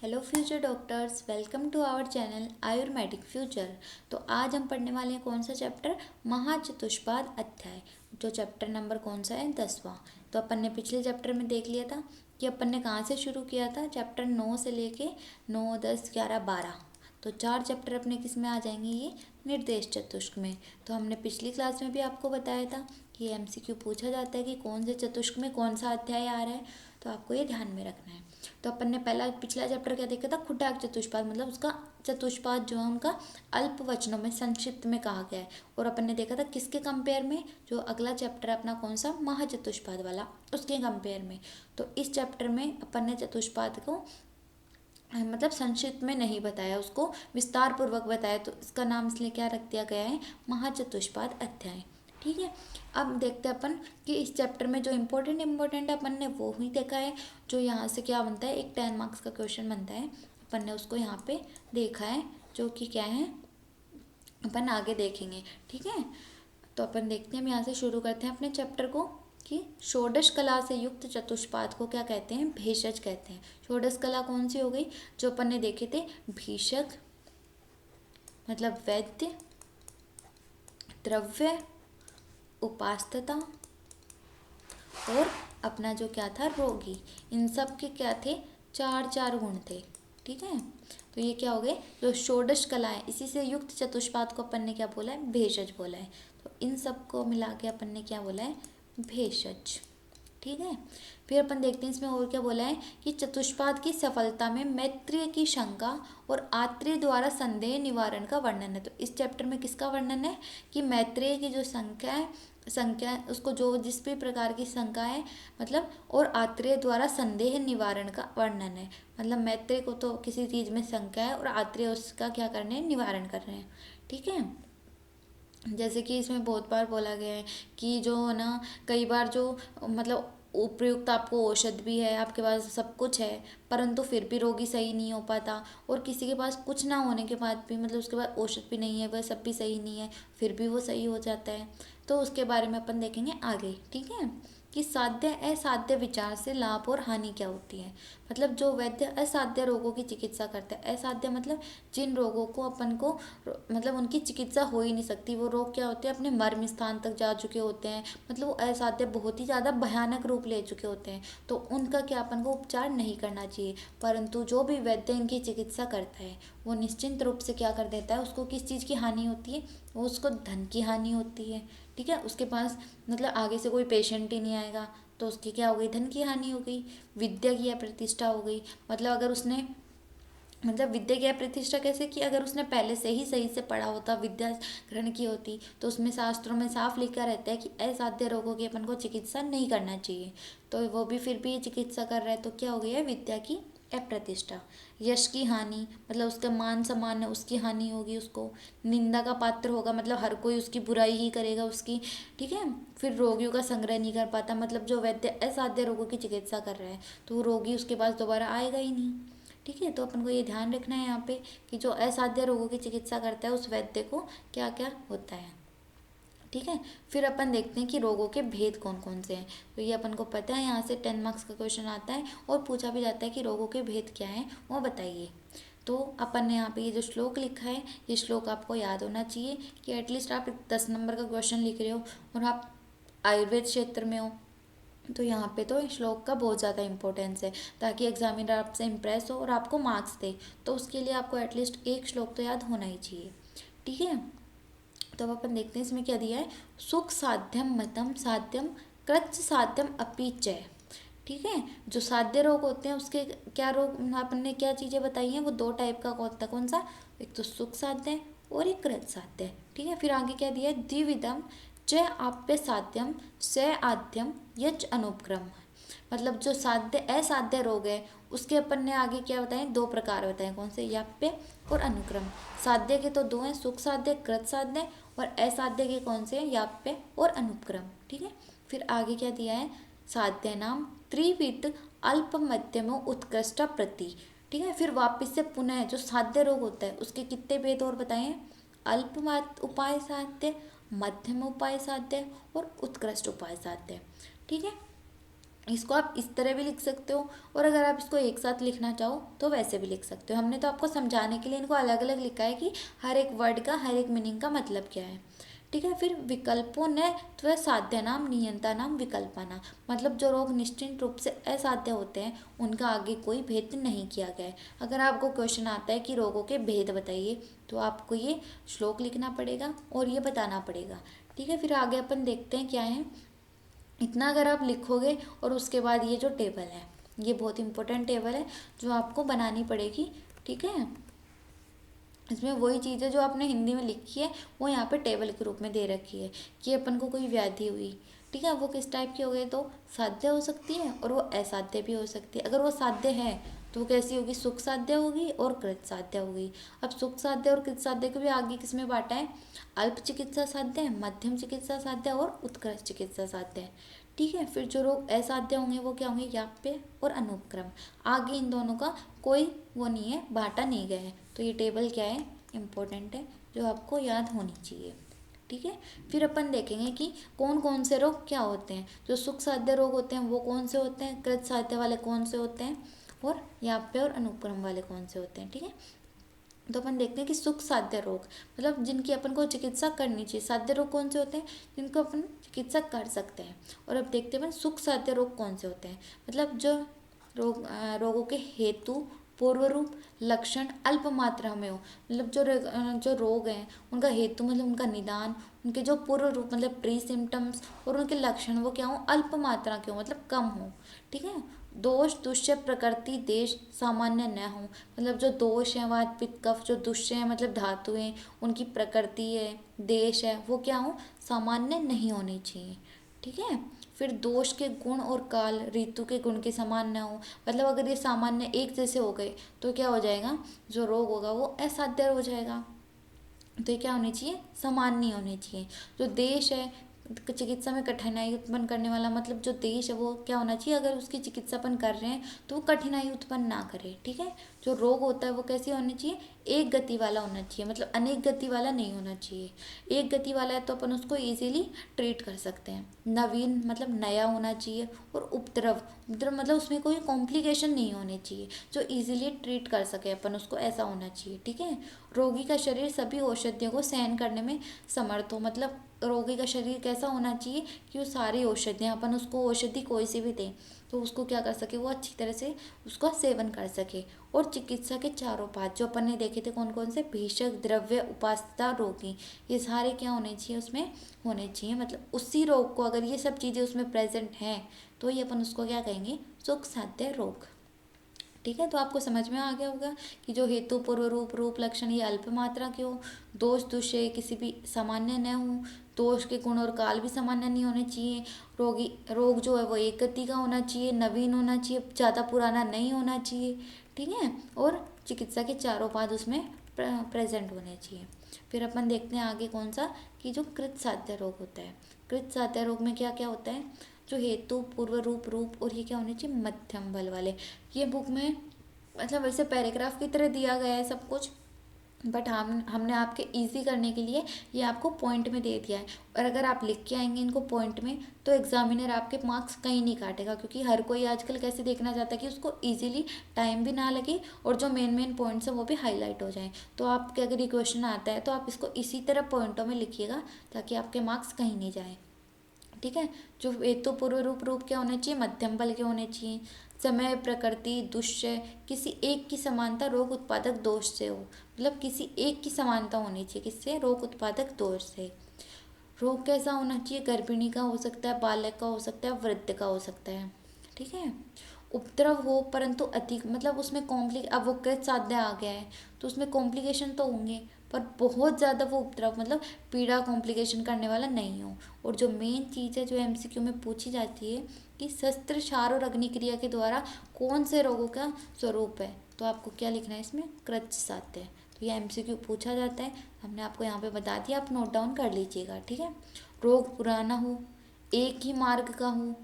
Hello future doctors, welcome to our channel Ayurvedic future. तो आज हम पढ़ने वाले हैं कौन सा चैप्टर, महाचतुष्पाद अध्याय। जो चैप्टर नंबर कौन सा है, 10वां। तो अपन ने पिछले चैप्टर में देख लिया था कि अपन ने कहाँ से शुरू किया था, चैप्टर 9 से लेके 9, 10, 11, 12। तो 4 चैप्टर अपने किस में आ जाएंगे, ये निर्देश चतुष्क में। तो हमने पिछली क्लास में भी आपको बताया था कि एमसीक्यू पूछा जाता है कि कौन से चतुष्क में कौन सा अध्याय आ रहा है, तो आपको ये ध्यान में रखना है। तो अपन ने पिछला चैप्टर क्या देखा था, खुटाक चतुष्पाद, मतलब उसका चतुष्पाद जो है उनका अल्प वचनों में संक्षिप्त में कहा गया है। और अपन ने देखा था किसके कंपेयर में, जो अगला चैप्टर है अपना कौन सा, महाचतुष्पाद वाला, उसके कंपेयर में। तो इस चैप्टर में अपन ने चतुष्पाद को मतलब संक्षिप्त में नहीं बताया, उसको विस्तार पूर्वक बताया। तो इसका नाम इसलिए क्या रख दिया गया है, महाचतुष्पाद अध्याय। ठीक है। अब देखते हैं अपन कि इस चैप्टर में जो इम्पोर्टेंट अपन ने वो ही देखा है। जो यहाँ से क्या बनता है, एक 10 मार्क्स का क्वेश्चन बनता है, अपन ने उसको यहाँ पे देखा है, जो कि क्या है अपन आगे देखेंगे। ठीक है। तो अपन देखते हैं, हम यहाँ से शुरू करते हैं अपने चैप्टर को कि षोडश कला से युक्त चतुष्पाद को क्या कहते हैं, भेषज कहते हैं। षोडश कला कौन सी हो गई, जो अपन ने देखे थे, भीषक मतलब वैद्य, द्रव्य, उपास्तता और अपना जो क्या था, रोगी। इन सब के क्या थे, चार चार गुण थे। ठीक है। तो ये क्या हो गए, जो षोडश कला है, इसी से युक्त चतुष्पाद को अपन ने क्या बोला है, भेषज बोला है। तो इन सब को मिला के अपन ने क्या बोला है, भेषज। ठीक है। फिर अपन देखते हैं इसमें और क्या बोला है कि चतुष्पाद की सफलता में मैत्रेय की शंका और आत्रेय द्वारा संदेह निवारण का वर्णन है। तो इस चैप्टर में किसका वर्णन है कि मैत्रेय की जो संख्या है उसको, जो जिस भी प्रकार की शंका है मतलब, और आत्रेय द्वारा संदेह निवारण का वर्णन है। मतलब मैत्रेय को तो किसी चीज़ में शंका है और आत्रेय उसका क्या करने हैं, निवारण कर रहे हैं। ठीक है। जैसे कि इसमें बहुत बार बोला गया है कि जो ना, कई बार जो मतलब उपयुक्त आपको औषध भी है, आपके पास सब कुछ है, परंतु फिर भी रोगी सही नहीं हो पाता। और किसी के पास कुछ ना होने के बाद भी, मतलब उसके पास औषध भी नहीं है, वह सब भी सही नहीं है, फिर भी वो सही हो जाता है। तो उसके बारे में अपन देखेंगे आगे। ठीक है। कि साध्य असाध्य विचार से लाभ और हानि क्या होती है। मतलब जो वैद्य असाध्य रोगों की चिकित्सा करते हैं, असाध्य मतलब जिन रोगों को अपन को मतलब उनकी चिकित्सा हो ही नहीं सकती, वो रोग क्या होते हैं, अपने मर्म स्थान तक जा चुके होते हैं, मतलब वो असाध्य बहुत ही ज़्यादा भयानक रूप ले चुके होते हैं। तो उनका क्या अपन को उपचार नहीं करना चाहिए। परंतु जो भी वैद्य इनकी चिकित्सा करता है, वो निश्चिंत रूप से क्या कर देता है, उसको किस चीज़ की हानि होती है, वो उसको धन की हानि होती है। ठीक है। उसके पास मतलब आगे से कोई पेशेंट ही नहीं आएगा, तो उसकी क्या हो गई, धन की हानि हो गई, विद्या की प्रतिष्ठा हो गई। मतलब अगर उसने मतलब विद्या की प्रतिष्ठा कैसे की, अगर उसने पहले से ही सही से पढ़ा होता, विद्या ग्रहण की होती, तो उसमें शास्त्रों में साफ लिखा रहता है कि असाध्य रोगों की अपन को चिकित्सा नहीं करना चाहिए। तो वो भी फिर भी चिकित्सा कर रहा है, तो क्या हो गया, विद्या की अप्रतिष्ठा। यश की हानि, मतलब उसका मान सम्मान है उसकी हानि होगी उसको। निंदा का पात्र होगा, मतलब हर कोई उसकी बुराई ही करेगा उसकी। ठीक है। फिर रोगियों का संग्रह नहीं कर पाता, मतलब जो वैद्य असाध्य रोगों की चिकित्सा कर रहा है, तो वो रोगी उसके पास दोबारा आएगा ही नहीं। ठीक है। तो अपन को ये ध्यान रखना है यहाँ पे कि जो असाध्य रोगों की चिकित्सा करता है, उस वैद्य को क्या क्या होता है। ठीक है। फिर अपन देखते हैं कि रोगों के भेद कौन कौन से हैं। तो ये अपन को पता है, यहाँ से 10 मार्क्स का क्वेश्चन आता है और पूछा भी जाता है कि रोगों के भेद क्या हैं, वो बताइए। तो अपन ने यहाँ पे ये जो श्लोक लिखा है, ये श्लोक आपको याद होना चाहिए कि एटलीस्ट आप 10 नंबर का क्वेश्चन लिख रहे हो और आप आयुर्वेद क्षेत्र में हो, तो यहाँ पे तो श्लोक का बहुत ज़्यादा इंपॉर्टेंस है, ताकि एग्जामिनर आपसे इम्प्रेस हो और आपको मार्क्स दे। तो उसके लिए आपको एटलीस्ट एक श्लोक तो याद होना ही चाहिए। ठीक है। तो अब अपन देखते हैं इसमें क्या दिया है, सुख साध्यम मतम साध्यम कृच साध्यम अपीचय। ठीक है। जो साध्य रोग होते हैं उसके क्या रोग, अपन ने क्या चीज़ें बताई हैं, वो 2 टाइप का होता है, कौन सा, एक तो सुख साध्य है और एक कृत साध्य है। ठीक है। फिर आगे क्या दिया है, द्विविधम च आप्य साध्यम स आद्यम यच अनुपक्रम। मतलब जो साध्य असाध्य रोग है, उसके अपन ने आगे क्या बताए, 2 प्रकार बताए, कौन से, याप्य और अनुक्रम। साध्य के तो 2 हैं, सुख साध्य, कृत साध्य, और असाध्य के कौन से हैं, याप्य और अनुक्रम। ठीक है। फिर आगे क्या दिया है, साध्य नाम त्रिविध अल्प मध्यम उत्कृष्ट प्रति। ठीक है। फिर वापिस से पुनः जो साध्य रोग होता है उसके कितने भेद और बताए हैं, अल्प उपाय साध्य, मध्यम उपाय साध्य और उत्कृष्ट उपाय साध्य। ठीक है। इसको आप इस तरह भी लिख सकते हो, और अगर आप इसको एक साथ लिखना चाहो तो वैसे भी लिख सकते हो। हमने तो आपको समझाने के लिए इनको अलग अलग लिखा है कि हर एक वर्ड का, हर एक मीनिंग का मतलब क्या है। ठीक है। फिर विकल्पों ने तो साध्य नाम, नियंता नाम, विकल्पना, मतलब जो रोग निश्चित रूप से असाध्य होते हैं उनका आगे कोई भेद नहीं किया गया है। अगर आपको क्वेश्चन आता है कि रोगों के भेद बताइए, तो आपको ये श्लोक लिखना पड़ेगा और ये बताना पड़ेगा। ठीक है। फिर आगे अपन देखते हैं क्या है। इतना अगर आप लिखोगे, और उसके बाद ये जो टेबल है, ये बहुत इंपॉर्टेंट टेबल है जो आपको बनानी पड़ेगी। ठीक है। इसमें वही चीज़ है जो आपने हिंदी में लिखी है, वो यहाँ पे टेबल के रूप में दे रखी है कि अपन को कोई व्याधि हुई। ठीक है। वो किस टाइप की हो गई, तो साध्य हो सकती है और वो असाध्य भी हो सकती है। अगर वो साध्य है तो वो कैसी होगी, सुख साध्य होगी और कृत साध्य होगी। अब सुख साध्य और कृत साध्य को भी आगे किस में बांटा है, अल्प चिकित्सा साध्य, मध्यम चिकित्सा साध्य और उत्कृष्ट चिकित्सा साध्य। ठीक है। फिर जो रोग असाध्य होंगे वो क्या होंगे, याप्य और अनुपक्रम। आगे इन दोनों का कोई वो नहीं है, बांटा नहीं गया है। तो ये टेबल क्या है, इम्पोर्टेंट है, जो आपको याद होनी चाहिए। ठीक है। फिर अपन देखेंगे कि कौन कौन से रोग क्या होते हैं। जो सुख साध्य रोग होते हैं वो कौन से होते हैं, कृत साध्य वाले कौन से होते हैं, और याप्य और अनुपक्रम वाले कौन से होते हैं। ठीक है। तो अपन देखते हैं कि सुख साध्य रोग मतलब जिनकी अपन को चिकित्सा करनी चाहिए। साध्य रोग कौन से होते हैं, जिनको अपन चिकित्सा कर सकते हैं। और अब देखते हैं सुख साध्य रोग कौन से होते हैं, मतलब जो रोगों के हेतु, पूर्व रूप, लक्षण अल्प मात्रा में हो। मतलब जो रोग हैं उनका हेतु मतलब उनका निदान, उनके जो पूर्व रूप मतलब प्री सिम्टम्स, और उनके लक्षण वो क्या हो, अल्प मात्रा के हो, मतलब कम हो। ठीक है। दोष, दुष्य, प्रकृति, देश सामान्य न हो। मतलब जो दोष है, वात पित्त कफ, जो दुष्य है मतलब धातुएं, उनकी प्रकृति है, देश है, वो क्या हो, सामान्य नहीं होनी चाहिए। ठीक है। फिर दोष के गुण और काल ऋतु के गुण के समान न हो। मतलब अगर ये सामान्य एक जैसे हो गए तो क्या हो जाएगा, जो रोग होगा वो असाध्य हो जाएगा। तो ये क्या होनी चाहिए, समान नहीं होने चाहिए। जो देश है, चिकित्सा में कठिनाई उत्पन्न करने वाला, मतलब जो देश है वो क्या होना चाहिए, अगर उसकी चिकित्सा अपन कर रहे हैं तो वो कठिनाई उत्पन्न ना करे। ठीक है। जो रोग होता है वो कैसे होना चाहिए, एक गति वाला होना चाहिए, मतलब अनेक गति वाला नहीं होना चाहिए। एक गति वाला है तो अपन उसको इजीली ट्रीट कर सकते हैं। नवीन मतलब नया होना चाहिए, और उपद्रव, उपद्रव मतलब उसमें कोई कॉम्प्लिकेशन नहीं होने चाहिए, जो इजीली ट्रीट कर सके अपन उसको, ऐसा होना चाहिए। ठीक है। रोगी का शरीर सभी औषधियों को सहन करने में समर्थ हो। मतलब रोगी का शरीर कैसा होना चाहिए कि वो सारी औषधियाँ, अपन उसको औषधि कोई सी भी दें तो उसको क्या कर सके, वो अच्छी तरह से उसका सेवन कर सके। और चिकित्सा के चारों पाठ जो अपन ने देखे थे कौन कौन से, भेषक, द्रव्य, उपास्ता, रोगी, ये सारे क्या होने चाहिए उसमें, होने चाहिए। मतलब उसी रोग को अगर ये सब चीज़ें उसमें प्रेजेंट हैं तो ये अपन उसको क्या कहेंगे, सुख साध्य रोग। ठीक है। तो आपको समझ में आ गया होगा कि जो हेतु, पूर्व रूप, रूप, लक्षण ये अल्प मात्रा के हो, दोष दुष्य किसी भी सामान्य न हो, दोष के गुण और काल भी सामान्य नहीं होने चाहिए, रोग जो है वो एक गति का होना चाहिए, नवीन होना चाहिए, ज़्यादा पुराना नहीं होना चाहिए। ठीक है। और चिकित्सा के चारों पाद उसमें प्रेजेंट होने चाहिए। फिर अपन देखते हैं आगे कौन सा, कि जो कृत साध्य रोग होता है। कृत साध्य रोग में क्या क्या होता है, जो हेतु, पूर्व रूप, रूप, और ये क्या होने चाहिए, मध्यम बल वाले। ये बुक में मतलब वैसे पैराग्राफ की तरह दिया गया है सब कुछ, बट हमने आपके इजी करने के लिए ये आपको पॉइंट में दे दिया है। और अगर आप लिख के आएंगे इनको पॉइंट में तो एग्जामिनर आपके मार्क्स कहीं नहीं काटेगा, क्योंकि हर कोई आजकल कैसे देखना चाहता है कि उसको इजीली टाइम भी ना लगे और जो मेन मेन पॉइंट्स हैं वो भी हाईलाइट हो जाएं। तो आपके अगर ये क्वेश्चन आता है तो आप इसको इसी तरह पॉइंटों में लिखिएगा ताकि आपके मार्क्स कहीं नहीं जाए। ठीक है। जो एक तो पूर्व रूप, रूप क्या होने चाहिए, मध्यम बल के होने चाहिए, समय, प्रकृति, दुष्य, किसी एक की समानता रोग उत्पादक दोष से हो। मतलब किसी एक की समानता होनी चाहिए, किससे, रोग उत्पादक दोष से। रोग कैसा होना चाहिए, गर्भिणी का हो सकता है, बालक का हो सकता है, वृद्ध का हो सकता है। ठीक है। उपद्रव हो परंतु अधिक, मतलब उसमें अब वो कृत साध्य आ गया है तो उसमें कॉम्प्लिकेशन तो होंगे, पर बहुत ज़्यादा वो उपद्रव मतलब पीड़ा कॉम्प्लिकेशन करने वाला नहीं हो। और जो मेन चीज़ है जो एमसीक्यू में पूछी जाती है कि शस्त्र, क्षार और अग्नि क्रिया के द्वारा कौन से रोगों का स्वरूप है, तो आपको क्या लिखना है इसमें, कृत साध्य। तो ये एमसीक्यू पूछा जाता है, हमने आपको यहाँ पे बता दिया, आप नोट डाउन कर लीजिएगा। ठीक है। रोग पुराना हो, एक ही मार्ग का हो,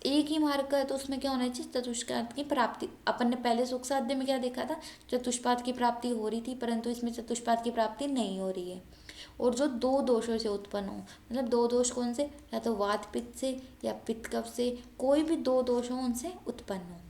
एक ही मार्ग का है तो उसमें क्या होना चाहिए, चतुष्पाद की प्राप्ति। अपन ने पहले सुख साध्य में क्या देखा था, चतुष्पाद की प्राप्ति हो रही थी, परंतु इसमें चतुष्पाद की प्राप्ति नहीं हो रही है। और जो दो दोषों से उत्पन्न हो, मतलब दो दोष कौन से, या तो वात पित्त से या पित्त कफ से, कोई भी दो दोष हो उनसे उत्पन्न हो।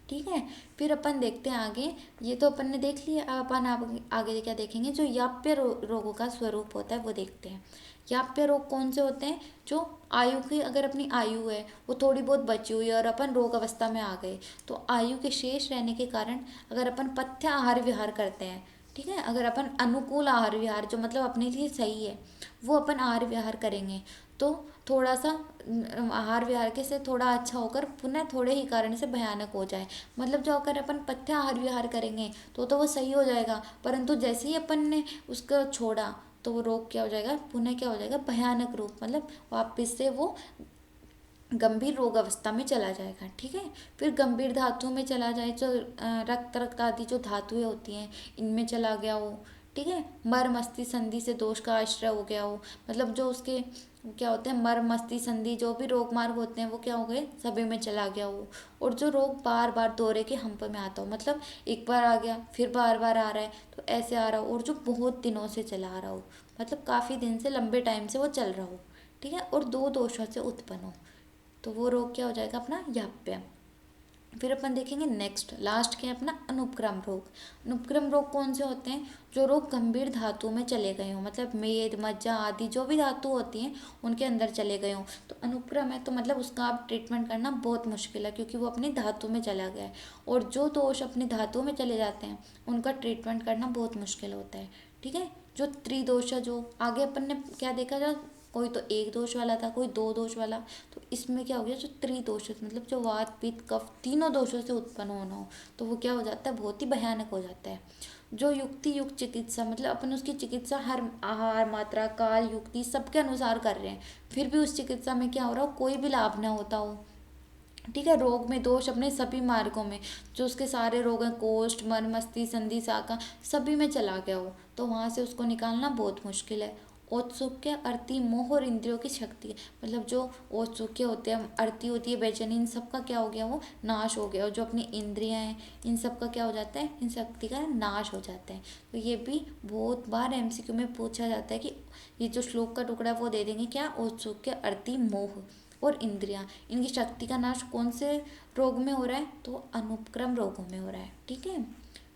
ठीक है, फिर अपन देखते हैं आगे। ये तो अपन ने देख लिया, अब अपन आगे क्या देखेंगे, जो याप्य रोगों का स्वरूप होता है वो देखते हैं। याप्य रोग कौन से होते हैं, जो आयु की, अगर अपनी आयु है वो थोड़ी बहुत बची हुई है और अपन रोग अवस्था में आ गए, तो आयु के शेष रहने के कारण अगर अपन पथ्य आहार विहार करते हैं, ठीक है, अगर अपन अनुकूल आहार विहार, जो मतलब अपने लिए सही है, वो अपन आहार विहार करेंगे, तो थोड़ा सा आहार विहार के से थोड़ा अच्छा होकर पुनः थोड़े ही कारण से भयानक हो जाए। मतलब जो अगर अपन पथ्य आहार विहार करेंगे तो वो सही हो जाएगा, परंतु जैसे ही अपन ने उसको छोड़ा तो वो रोग क्या हो जाएगा, पुनः क्या हो जाएगा, भयानक रूप, मतलब वापिस से वो गंभीर रोग अवस्था में चला जाएगा। ठीक है, फिर गंभीर धातुओं में चला जाए, जो रक्त आदि जो धातुएं होती हैं इनमें चला गया हो। ठीक है, मर्म अस्थि संधि से दोष का आश्रय हो गया हो, मतलब जो उसके क्या होते हैं, मर्म अस्थि संधि जो भी रोग मार्ग होते हैं वो क्या हो गए, सभी में चला गया हो। और जो रोग बार बार दौरे के हंप में आता हो, मतलब एक बार आ गया फिर बार बार आ रहा है, तो ऐसे आ रहा हो, और जो बहुत दिनों से चला आ रहा हो, मतलब काफ़ी दिन से, लंबे टाइम से वो चल रहा हो। ठीक है, और दो दोषों से उत्पन्न हो, तो वो रोग क्या हो जाएगा, अपना याप्य। फिर अपन देखेंगे नेक्स्ट, लास्ट क्या है अपना, अनुपक्रम रोग। अनुपक्रम रोग कौन से होते हैं, जो रोग गंभीर धातु में चले गए हों, मतलब मेद मज्जा आदि जो भी धातु होती हैं उनके अंदर चले गए हों, तो अनुपक्रम है, तो मतलब उसका आप ट्रीटमेंट करना बहुत मुश्किल है, क्योंकि वो अपनी धातु में चला गया है। और जो दोष अपनी धातु में चले जाते हैं उनका ट्रीटमेंट करना बहुत मुश्किल होता है। ठीक है, जो त्रिदोष, जो आगे अपन ने क्या देखा, जो कोई तो एक दोष वाला था, कोई दो दोष वाला, तो इसमें क्या हो गया, जो त्रिदोष, मतलब जो वात पित्त कफ तीनों दोषों से उत्पन्न होना हो, तो वो क्या हो जाता है, बहुत ही भयानक हो जाता है। जो युक्ति युक्त चिकित्सा, मतलब अपन उसकी चिकित्सा हर आहार मात्रा काल युक्ति सबके अनुसार कर रहे हैं, फिर भी उस चिकित्सा में क्या हो रहा हो, कोई भी लाभ ना होता हो। ठीक है, रोग में दोष अपने सभी मार्गों में, जो उसके सारे रोग हैं, कोष्ठ मर्म अस्थि संधि शाखा, सभी में चला गया हो, तो वहाँ से उसको निकालना बहुत मुश्किल है। औत्सुक्य अर्थी मोह और इंद्रियों की शक्ति है, मतलब जो औत्सुक्य होते हैं, अर्थी होती है बेचैनी, इन सब का क्या हो गया, वो नाश हो गया, और जो अपनी इंद्रियां हैं इन सब का क्या हो जाता है, इन शक्ति का नाश हो जाता है। तो ये भी बहुत बार एमसीक्यू में पूछा जाता है कि ये जो श्लोक का टुकड़ा वो दे देंगे क्या, औत्सुक्य अर्थी मोह और इंद्रियां, इनकी शक्ति का नाश कौन से रोग में हो रहा है, तो अनुपक्रम रोगों में हो रहा है। ठीक है,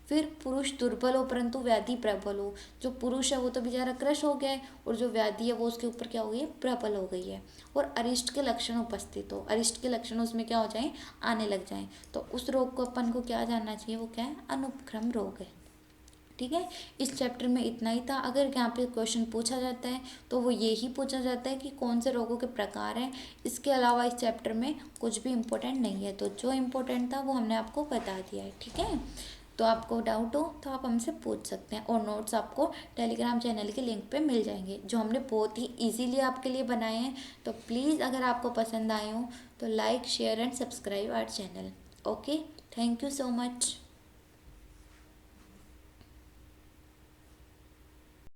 फिर पुरुष दुर्बल हो परंतु व्याधि प्रबल हो, जो पुरुष है वो तो बेचारा क्रश हो गया है, और जो व्याधि है वो उसके ऊपर क्या हो गई है, प्रबल हो गई है, और अरिष्ट के लक्षण उपस्थित हो, अरिष्ट के लक्षण उसमें क्या हो जाए, आने लग जाए, तो उस रोग को अपन को क्या जानना चाहिए, वो क्या है, अनुपक्रम रोग है। ठीक है, इस चैप्टर में इतना ही था। अगर यहाँ पे क्वेश्चन पूछा जाता है तो वो ये ही पूछा जाता है कि कौन से रोगों के प्रकार हैं, इसके अलावा इस चैप्टर में कुछ भी इम्पोर्टेंट नहीं है, तो जो इम्पोर्टेंट था वो हमने आपको बता दिया है। ठीक है, तो आपको डाउट हो तो आप हमसे पूछ सकते हैं, और नोट्स आपको टेलीग्राम चैनल के लिंक पे मिल जाएंगे, जो हमने बहुत ही इजीली आपके लिए बनाए हैं। तो प्लीज़ अगर आपको पसंद आए हो तो like share and subscribe our channel. Okay, thank you so much.